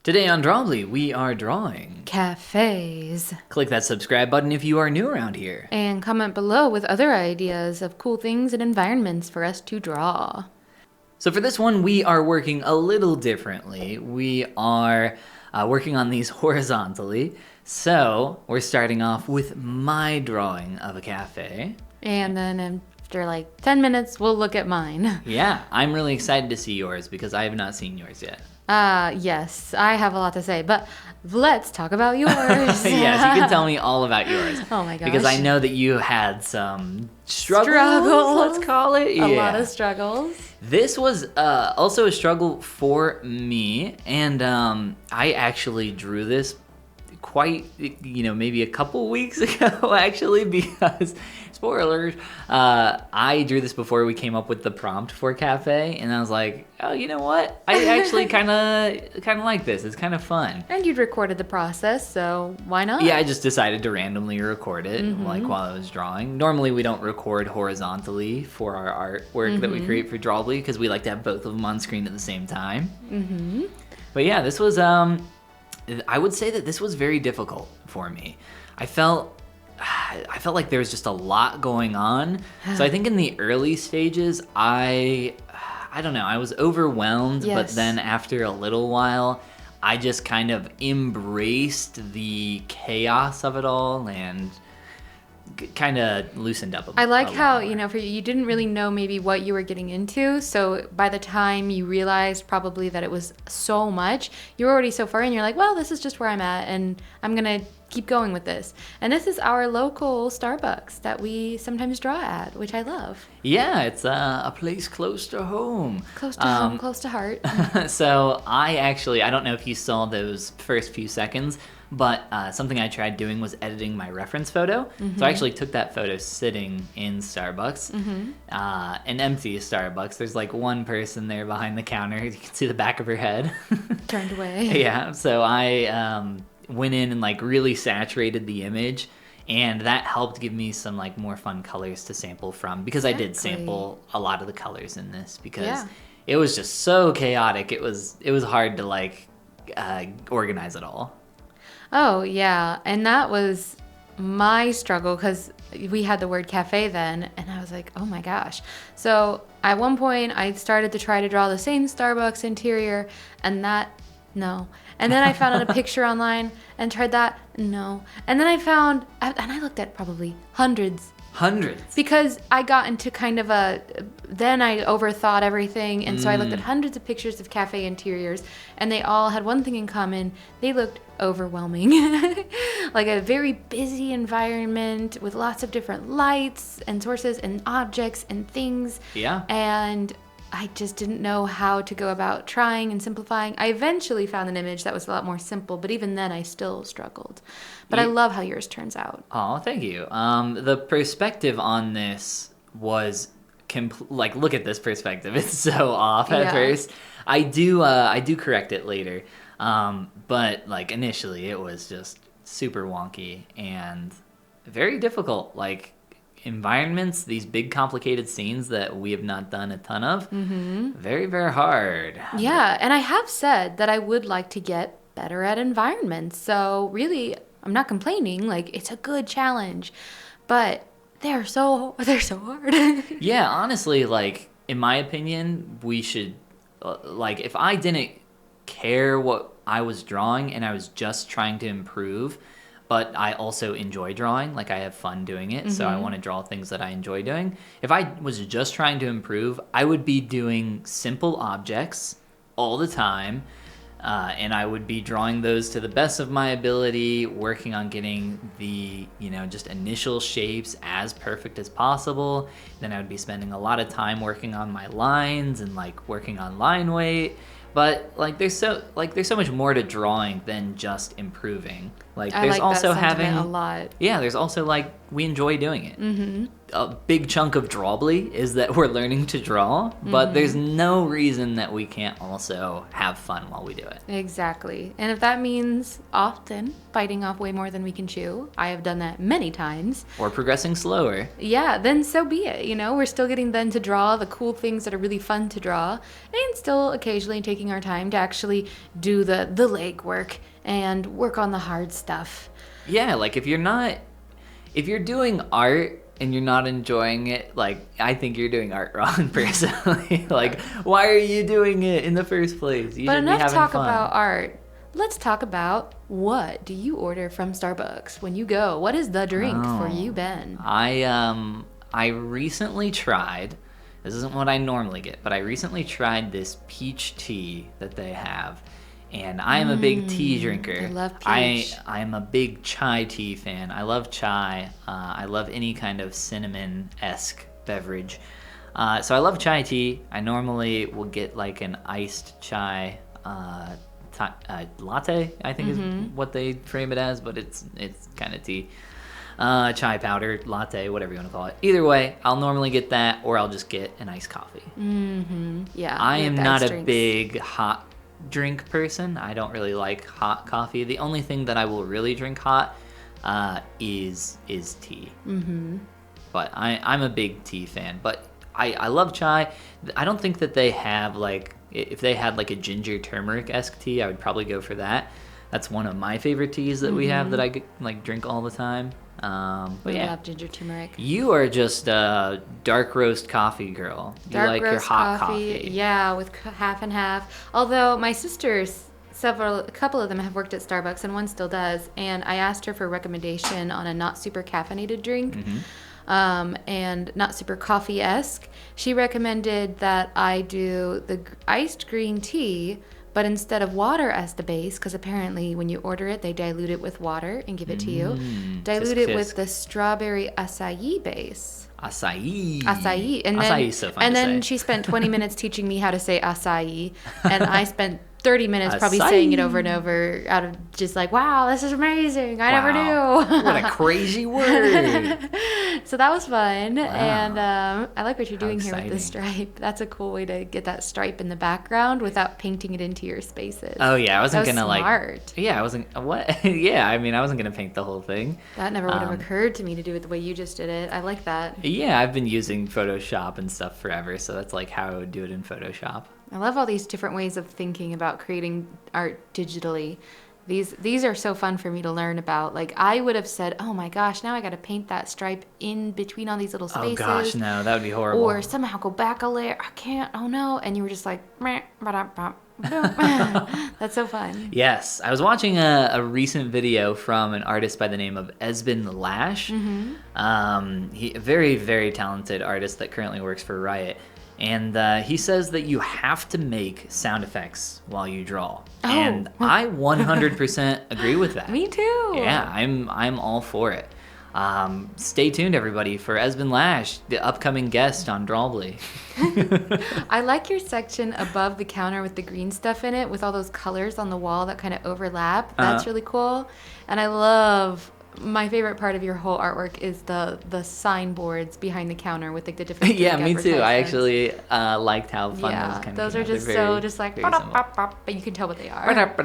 Today on Drawbli, we are drawing cafes. Click that subscribe button if you are new around here. And comment below with other ideas of cool things and environments for us to draw. So for this one, we are working a little differently. We are working on these horizontally. So we're starting off with my drawing of a cafe. And then after like 10 minutes, we'll look at mine. Yeah, I'm really excited to see yours because I have not seen yours yet. Yes, I have a lot to say, but let's talk about yours. Yes, you can tell me all about yours. Oh my gosh. Because I know that you had some struggles, let's call it. A lot of struggles. This was also a struggle for me, and I actually drew this quite, maybe a couple weeks ago, actually, because, spoilers, I drew this before we came up with the prompt for Cafe, and I was like, oh, you know what? I actually kind of like this. It's kind of fun. And you'd recorded the process, so why not? Yeah, I just decided to randomly record it, while I was drawing. Normally, we don't record horizontally for our artwork that we create for Drawbli, because we like to have both of them on screen at the same time. But yeah, this was... I would say that this was very difficult for me. I felt like there was just a lot going on. So I think in the early stages, I don't know, I was overwhelmed, Yes. but then after a little while, I just kind of embraced the chaos of it all and kind of loosened up a bit. I like how, for you didn't really know maybe what you were getting into. So by the time you realized probably that it was so much, you were already so far in. You're like, well, this is just where I'm at, and I'm going to keep going with this. And this is our local Starbucks that we sometimes draw at, which I love. Yeah, it's a place close to home. Close to home, close to heart. So I don't know if you saw those first few seconds, but something I tried doing was editing my reference photo. So I actually took that photo sitting in Starbucks, an empty Starbucks. There's like one person there behind the counter. You can see the back of her head. Turned away. Yeah, so I went in and like really saturated the image, and that helped give me some like more fun colors to sample from, because I did sample a lot of the colors in this because it was just so chaotic. It was hard to like organize it all. Oh, yeah. And that was my struggle because we had the word cafe then, and I was like, oh my gosh. So at one point, I started to try to draw the same Starbucks interior, and no. And then I found a picture online and tried that, no. And then I looked at probably hundreds. Because I got into kind of then I overthought everything, and so I looked at hundreds of pictures of cafe interiors, and they all had one thing in common. They looked overwhelming. Like a very busy environment with lots of different lights and sources and objects and things. Yeah. And I just didn't know how to go about trying and simplifying. I eventually found an image that was a lot more simple, but even then I still struggled. But I love how yours turns out. Oh, thank you. The perspective on this was look at this perspective. It's so off at first. I do correct it later. But like initially it was just super wonky and very difficult. Like environments, these big complicated scenes that we have not done a ton of, very, very hard. Yeah, and I have said that I would like to get better at environments. So really, I'm not complaining. Like, it's a good challenge, but they're so hard. Yeah, honestly, like in my opinion, we should if I didn't care what I was drawing and I was just trying to improve, but I also enjoy drawing, like I have fun doing it, so I want to draw things that I enjoy doing. If I was just trying to improve, I would be doing simple objects all the time, and I would be drawing those to the best of my ability, working on getting the, just initial shapes as perfect as possible. Then I would be spending a lot of time working on my lines and like working on line weight. But there's so much more to drawing than just improving. Like there's also that having a lot. Yeah, there's also we enjoy doing it. a big chunk of Drawbli is that we're learning to draw, but there's no reason that we can't also have fun while we do it. Exactly. And if that means often biting off way more than we can chew, I have done that many times. Or progressing slower. Yeah, then so be it. We're still getting then to draw the cool things that are really fun to draw, and still occasionally taking our time to actually do the legwork and work on the hard stuff. Yeah, like if you're doing art and you're not enjoying it, like, I think you're doing art wrong, personally. Like, why are you doing it in the first place? You but should be enough having talk fun. about art. Let's talk about, what do you order from Starbucks when you go? What is the drink for you, Ben? I recently tried, this isn't what I normally get, but I recently tried this peach tea that they have. And I am a big tea drinker. I love peach. I am a big chai tea fan. I love chai. I love any kind of cinnamon-esque beverage. So I love chai tea. I normally will get like an iced chai latte, I think is what they frame it as, but it's kind of tea. Chai powder, latte, whatever you want to call it. Either way, I'll normally get that, or I'll just get an iced coffee. Yeah. I am not a drinks. big hot drink person. I don't really like hot coffee. The only thing that I will really drink hot is tea. But I'm a big tea fan. But I love chai. I don't think that they have, like, if they had like a ginger turmeric-esque tea, I would probably go for that. That's one of my favorite teas that we have that I like drink all the time. But I yeah, love ginger turmeric. you are just a dark roast coffee girl. You Dark like your roast hot coffee. Yeah, with half and half. Although my sisters, a couple of them have worked at Starbucks, and one still does. And I asked her for a recommendation on a not super caffeinated drink, and not super coffee-esque. She recommended that I do the iced green tea, but instead of water as the base, because apparently when you order it, they dilute it with water and give it to you. Dilute it with the strawberry acai base. Acai. And then, Acai is so fun and to then say. she spent 20 minutes teaching me how to say acai, and I spent 30 minutes probably Acai. saying it over and over out of just like, wow, this is amazing. I never Wow. knew. What a crazy word. So that was fun. And I like what you're doing here with the exciting. stripe. That's a cool way to get that stripe in the background without painting it into your spaces. Oh yeah, I wasn't That was gonna smart. like. Yeah, I wasn't. What? Yeah, I mean, I wasn't gonna paint the whole thing. That never would have occurred to me to do it the way you just did it. I like that. Yeah, I've been using Photoshop and stuff forever, so that's like how I would do it in Photoshop. I love all these different ways of thinking about creating art digitally. These are so fun for me to learn about. Like, I would have said, oh my gosh, now I got to paint that stripe in between all these little spaces. Oh gosh, no, that would be horrible. Or somehow go back a layer. I can't. Oh no. And you were just like, meh, ba-da-ba, boom. That's so fun. Yes, I was watching a recent video from an artist by the name of Esben Lash. He a very, very talented artist that currently works for Riot. And he says that you have to make sound effects while you draw. Oh. And I 100% agree with that. Me too. Yeah, I'm all for it. Stay tuned, everybody, for Esben Lash, the upcoming guest on Drawbli. I like your section above the counter with the green stuff in it, with all those colors on the wall that kind of overlap. That's really cool. And I love, my favorite part of your whole artwork is the signboards behind the counter with like the different Yeah, drink me too. I advertisements. actually liked how fun Yeah, those kind those of are just They're so very- just like, very simple. but you can tell what they are. Yep,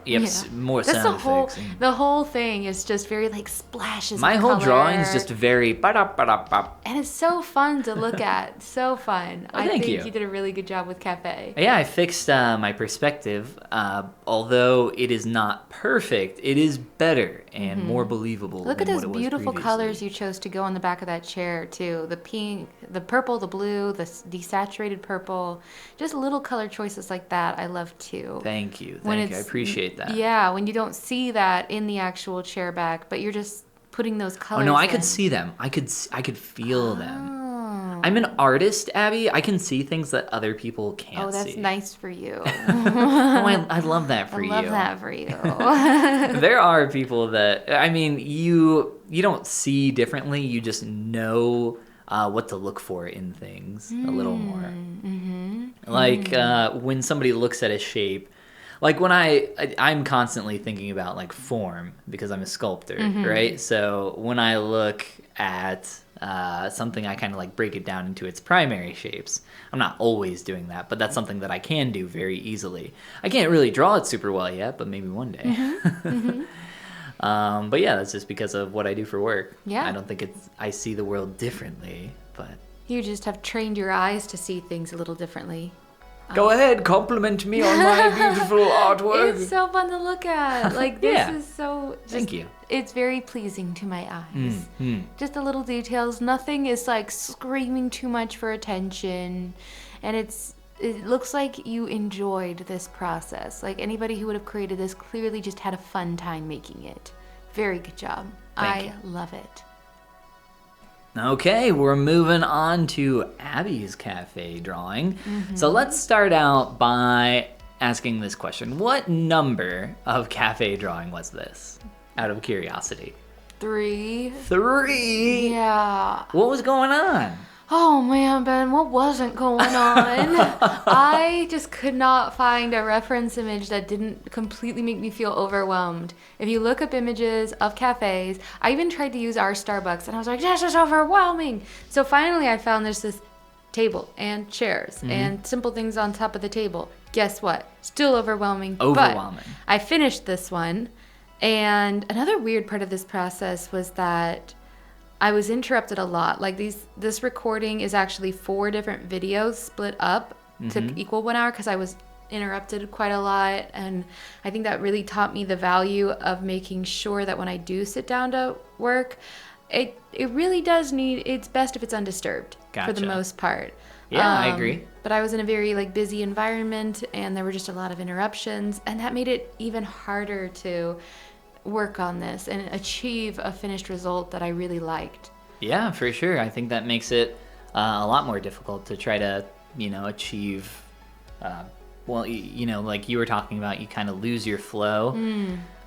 Yeah. more That's sound the whole. effects. The whole thing is just very like splashes. My of whole color. drawing is just very And it's so fun to look at. So fun. I thank think you. did a really good job with Cafe. Yeah, I fixed my perspective. Although it is not perfect, it is better and more believable. Look at than those what it was beautiful previously. colors you chose to go on the back of that chair too. The pink, the purple, the blue, the desaturated purple. Just little color choices like that I love too. Thank you. When Thank you. I it's- appreciate that. Yeah, when you don't see that in the actual chair back, but you're just putting those Oh colors no, I in. could see them. I could feel them. Oh. I'm an artist, Abby. I can see things that other people can't Oh, that's see. nice for you. Oh, I love that for I you. love that for you. There are people that, I mean, you don't see differently. You just know what to look for in things a little more. Like when somebody looks at a shape, like when I'm constantly thinking about like form because I'm a sculptor, right? So when I look at something, I kind of like break it down into its primary shapes. I'm not always doing that, but that's something that I can do very easily. I can't really draw it super well yet, but maybe one day. But yeah, that's just because of what I do for work. Yeah. I don't think I see the world differently, but... You just have trained your eyes to see things a little differently. Go ahead, compliment me on my beautiful artwork. It's so fun to look at. Like, this Yeah. is so... Thank you. It's very pleasing to my eyes. Just the little details. Nothing is, like, screaming too much for attention. And it looks like you enjoyed this process. Like, anybody who would have created this clearly just had a fun time making it. Very good job. Thank you. I love it. Okay, we're moving on to Abby's cafe drawing. So let's start out by asking this question. What number of cafe drawing was this, out of curiosity? 3. 3? Yeah. What was going on? Oh man, Ben, what wasn't going on? I just could not find a reference image that didn't completely make me feel overwhelmed. If you look up images of cafes, I even tried to use our Starbucks and I was like, this is overwhelming. So finally I found there's this table and chairs and simple things on top of the table. Guess what? Still overwhelming. Overwhelming. But I finished this one. And another weird part of this process was that I was interrupted a lot. Like this recording is actually 4 different videos split up to equal 1 hour because I was interrupted quite a lot. And I think that really taught me the value of making sure that when I do sit down to work, it really does it's best if it's undisturbed for the Gotcha. most part. Yeah, I agree. But I was in a very busy environment and there were just a lot of interruptions, and that made it even harder to work on this and achieve a finished result that I really liked. Yeah, for sure. I think that makes it a lot more difficult to try to, achieve, like you were talking about, you kind of lose your flow.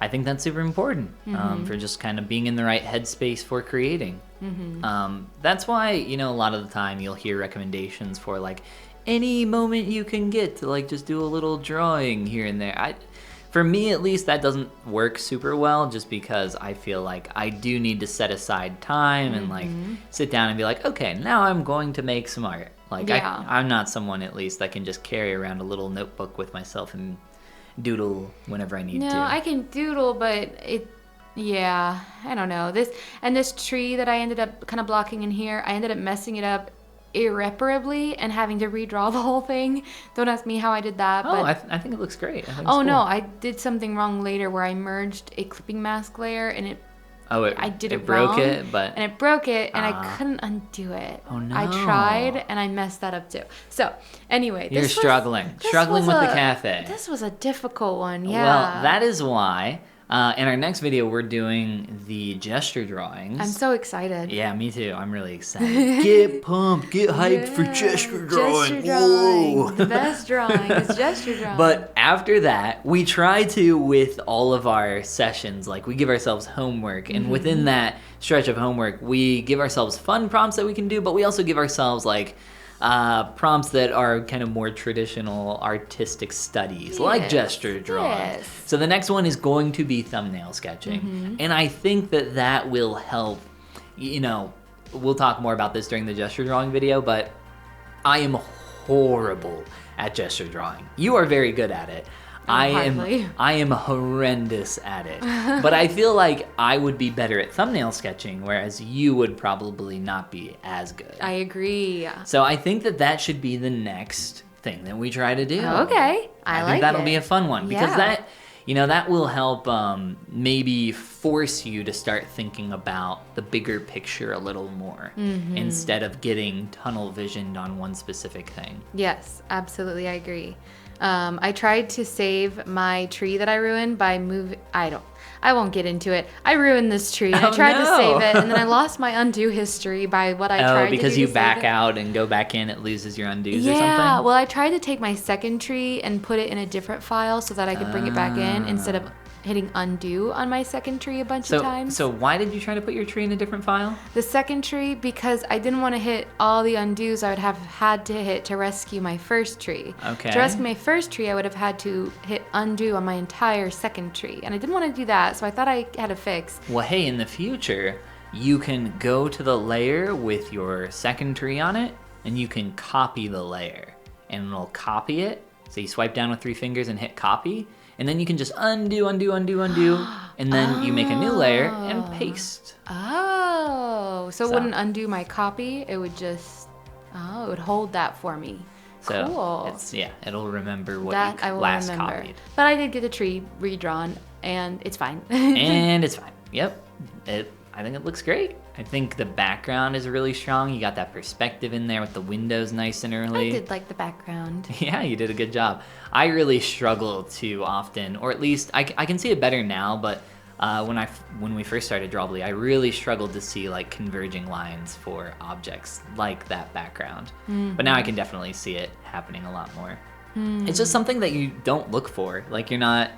I think that's super important for just kind of being in the right headspace for creating. That's why, a lot of the time you'll hear recommendations for like any moment you can get to like just do a little drawing here and there. For me, at least, that doesn't work super well just because I feel like I do need to set aside time and like sit down and be like, okay, now I'm going to make some art. Like I'm not someone, at least, that can just carry around a little notebook with myself and doodle whenever I need to. No, I can doodle, but I don't know. This tree that I ended up kind of blocking in here, I ended up messing it up irreparably and having to redraw the whole thing. Don't ask me how I did that. Oh, but I think it looks great. No, I did something wrong later where I merged a clipping mask layer and I did it broke wrong, it, but and it broke it, and I couldn't undo it. Oh no! I tried, and I messed that up too. So anyway, you're struggling with the cafe. This was a difficult one. Yeah. Well, that is why. In our next video, we're doing the gesture drawings. I'm so excited. Yeah, me too. I'm really excited. Get pumped. Get hyped for gesture drawing. Gesture drawing. Whoa. The best drawing is gesture drawing. But after that, we try to, with all of our sessions, like we give ourselves homework. And within that stretch of homework, we give ourselves fun prompts that we can do, but we also give ourselves like prompts that are kind of more traditional artistic studies, like gesture drawing. Yes. So the next one is going to be thumbnail sketching. And I think that will help, we'll talk more about this during the gesture drawing video, but I am horrible at gesture drawing. You are very good at it. I am horrendous at it. But I feel like I would be better at thumbnail sketching, whereas you would probably not be as good. I agree. So I think that should be the next thing that we try to do. Okay. I think that'll be a fun one because that will help maybe force you to start thinking about the bigger picture a little more instead of getting tunnel visioned on one specific thing. Yes, absolutely. I agree. I tried to save my tree that I ruined by moving. I won't get into it. I ruined this tree, and I tried to save it, and then I lost my undo history by what I tried to do. Oh, because you back out and go back in, it loses your undos or something? Yeah, well, I tried to take my second tree and put it in a different file so that I could bring it back in instead of hitting undo on my second tree a bunch of times. So why did you try to put your tree in a different file? The second tree, because I didn't want to hit all the undos I would have had to hit to rescue my first tree. Okay. To rescue my first tree, I would have had to hit undo on my entire second tree. And I didn't want to do that, so I thought I had a fix. Well, hey, in the future, you can go to the layer with your second tree on it, and you can copy the layer. And it'll copy it. So you swipe down with 3 fingers and hit copy. And then you can just undo, and then you make a new layer and paste. Oh, so it wouldn't undo my copy. It would just, it would hold that for me. So cool. it'll remember what that you last copied. But I did get the tree redrawn, and it's fine. And it's fine. Yep. I think it looks great. I think the background is really strong. You got that perspective in there with the windows nice and early. I did like the background. Yeah, you did a good job. I really struggle to often, or at least I can see it better now, but when we first started Drawbli, I really struggled to see like converging lines for objects like that background. Mm-hmm. But now I can definitely see it happening a lot more. Mm. It's just something that you don't look for. Like you're not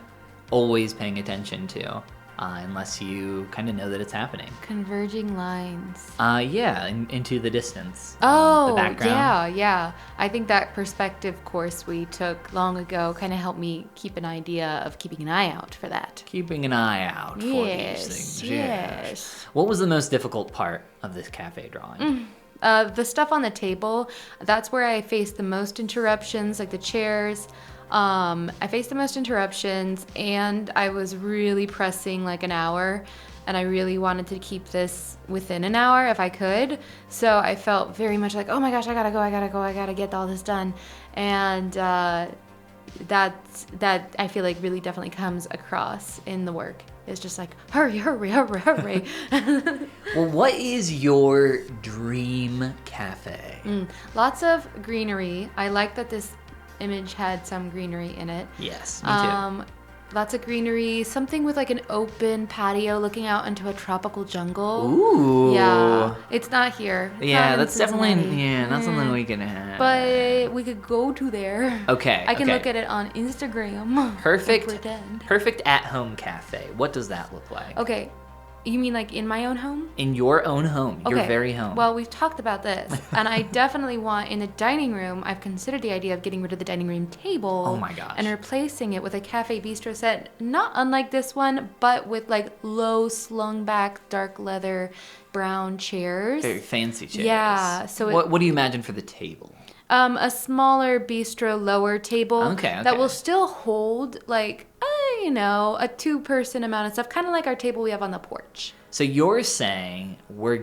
always paying attention to. Unless you kind of know that it's happening. Converging lines. Into the distance. Oh, the background. yeah. I think that perspective course we took long ago kind of helped me keep an idea of keeping an eye out for that. Keeping an eye out for these things. Yes. What was the most difficult part of this cafe drawing? The stuff on the table, that's where I faced the most interruptions, like the chairs. I faced the most interruptions, and I was really pressing like an hour, and I really wanted to keep this within an hour if I could. So I felt very much like, oh my gosh, I gotta get all this done. And that I feel like really definitely comes across in the work. It's just like, hurry. Well, what is your dream cafe? Lots of greenery. I like that this image had some greenery in it. Yes, me too. Lots of greenery, something with like an open patio looking out into a tropical jungle. Ooh. Yeah, it's not here. Yeah, that's definitely not something we can have. But we could go to there. Okay. I can look at it on Instagram. Perfect at-home cafe. What does that look like? Okay. You mean like in my own home? In your own home, your very home. Well, we've talked about this, and I definitely want in the dining room. I've considered the idea of getting rid of the dining room table. Oh my gosh! And replacing it with a cafe bistro set, not unlike this one, but with like low, slung back, dark leather, brown chairs. Very fancy chairs. Yeah. So what do you imagine for the table? A smaller bistro lower table. Okay. That will still hold like a 2-person amount of stuff, kind of like our table we have on the porch. So you're saying we're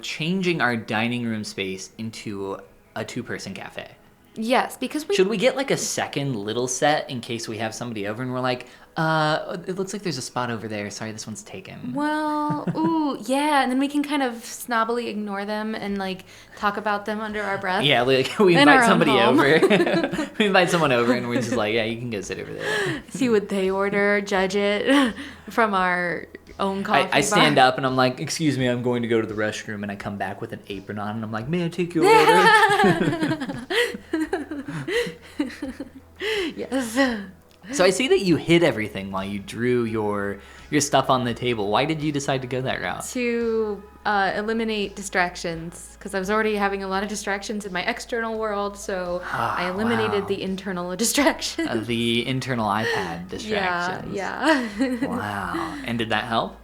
changing our dining room space into a 2-person cafe? Yes, because Should we get like a second little set in case we have somebody over and we're like, it looks like there's a spot over there. Sorry, this one's taken. Well, yeah, and then we can kind of snobbily ignore them and like talk about them under our breath. Yeah, like we invite somebody over. We invite someone over and we're just like, yeah, you can go sit over there. See what they order, judge it from our own coffee I stand bar. up and I'm like, excuse me, I'm going to go to the restroom, and I come back with an apron on and I'm like, may I take your order? Yes. So I see that you hid everything while you drew your stuff on the table. Why did you decide to go that route? To eliminate distractions, because I was already having a lot of distractions in my external world, so I eliminated the internal distractions. The internal iPad distractions. Yeah. Wow. And did that help?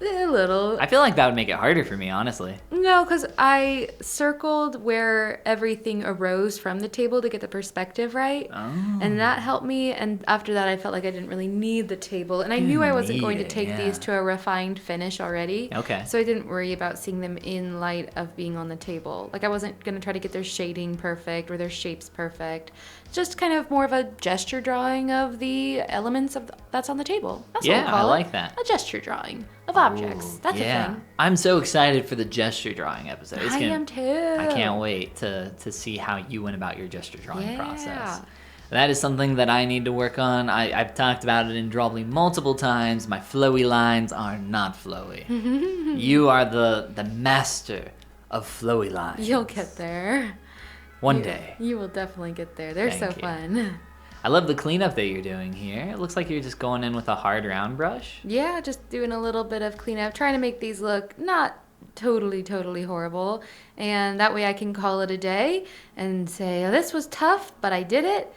A little. I feel like that would make it harder for me, honestly. No, because I circled where everything arose from the table to get the perspective right. Oh. And that helped me. And after that, I felt like I didn't really need the table. And I knew I wasn't going to take these to a refined finish already. Okay. So I didn't worry about seeing them in light of being on the table. Like I wasn't going to try to get their shading perfect or their shapes perfect. Just kind of more of a gesture drawing of the elements that's on the table. That's what we'll call I like that. A gesture drawing of objects. That's a thing. I'm so excited for the gesture drawing episode. I am too. I can't wait to see how you went about your gesture drawing process. That is something that I need to work on. I've talked about it in Drawbli multiple times. My flowy lines are not flowy. You are the master of flowy lines. You'll get there. One day. You will definitely get there. They're so fun. I love the cleanup that you're doing here. It looks like you're just going in with a hard round brush. Yeah, just doing a little bit of cleanup, trying to make these look not totally horrible. And that way I can call it a day and say, oh, this was tough, but I did it.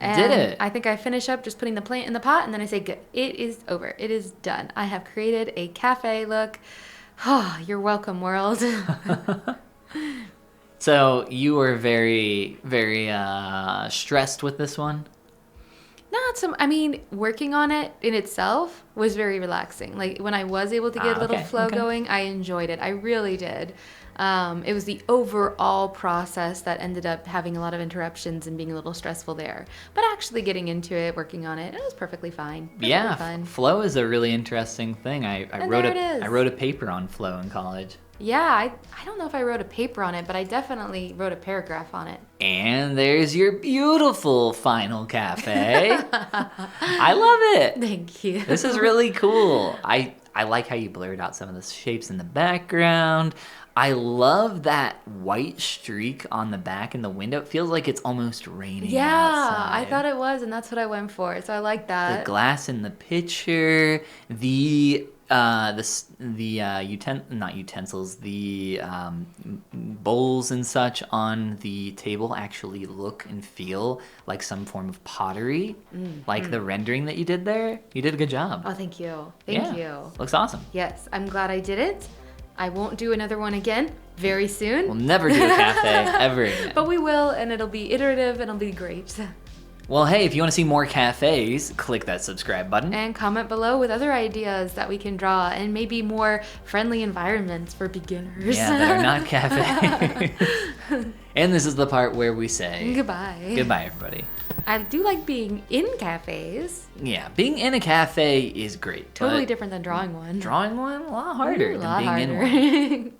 And did it. I think I finish up just putting the plant in the pot, and then I say, good, it is over. It is done. I have created a cafe look. Oh, you're welcome, world. So you were very stressed with this one? Working on it in itself was very relaxing. Like, when I was able to get a little flow going, I enjoyed it. I really did. It was the overall process that ended up having a lot of interruptions and being a little stressful there. But actually getting into it, working on it, it was perfectly fine. Fun. Flow is a really interesting thing. I wrote a paper on flow in college. Yeah, I don't know if I wrote a paper on it, but I definitely wrote a paragraph on it. And there's your beautiful final cafe. I love it. Thank you. This is really cool. I like how you blurred out some of the shapes in the background. I love that white streak on the back in the window. It feels like it's almost raining outside. I thought it was, and that's what I went for. So I like that. The glass in the picture, the bowls and such on the table actually look and feel like some form of pottery. Like the rendering that you did there. You did a good job. Oh, thank you. Thank you. Looks awesome. Yes, I'm glad I did it. I won't do another one again very soon. We'll never do a cafe ever again. But we will, and it'll be iterative, and it'll be great. Well, hey, if you want to see more cafes, click that subscribe button. And comment below with other ideas that we can draw, and maybe more friendly environments for beginners. Yeah, that are not cafes. And this is the part where we say... Goodbye. Goodbye, everybody. I do like being in cafes. Yeah, being in a cafe is great. Totally different than drawing one. Drawing one, a lot harder than being in one.